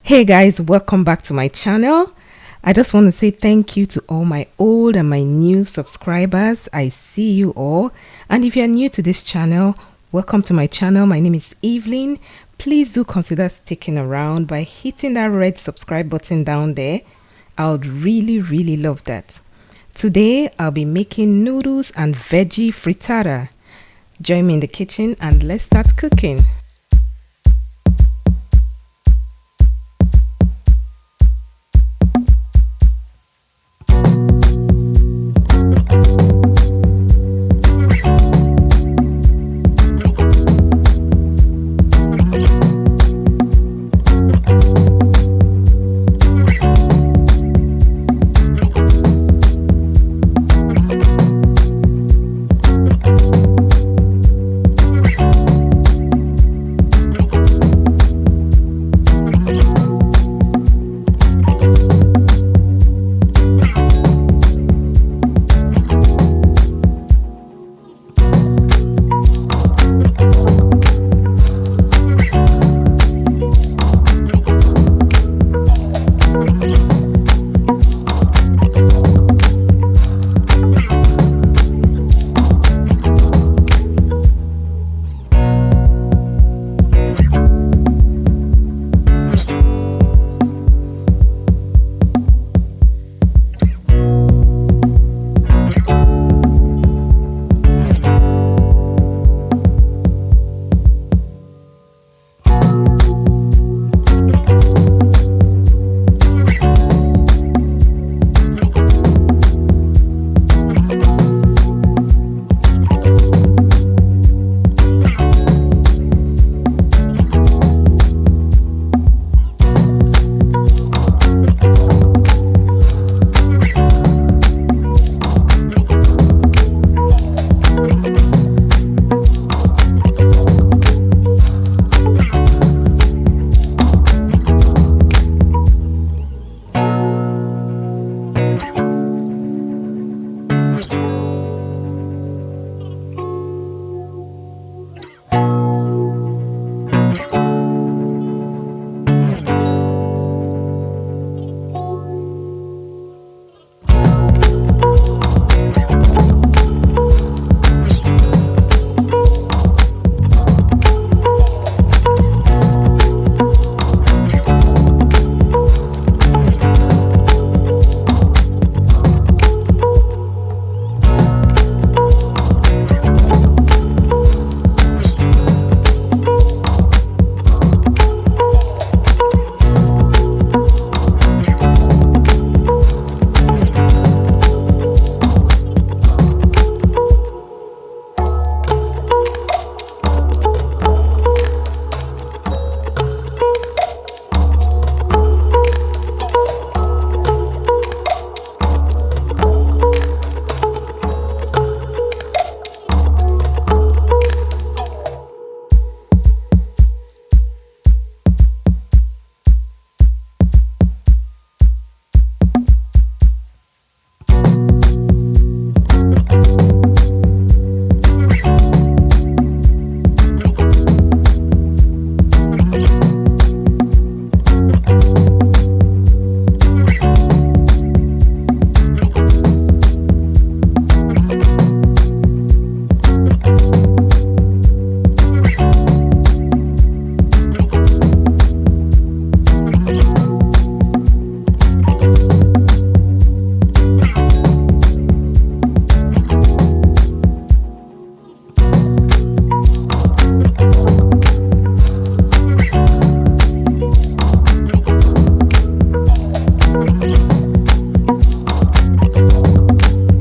Hey guys, welcome back to my channel. I just want to say thank you to all my old and my new subscribers. I see you all. And if you're new to this channel, welcome to my channel. My name is Evelyn. Please do consider sticking around by hitting that red subscribe button down there. I would really love that. Today I'll be making noodles and veggie frittata. Join me in the kitchen and let's start cooking.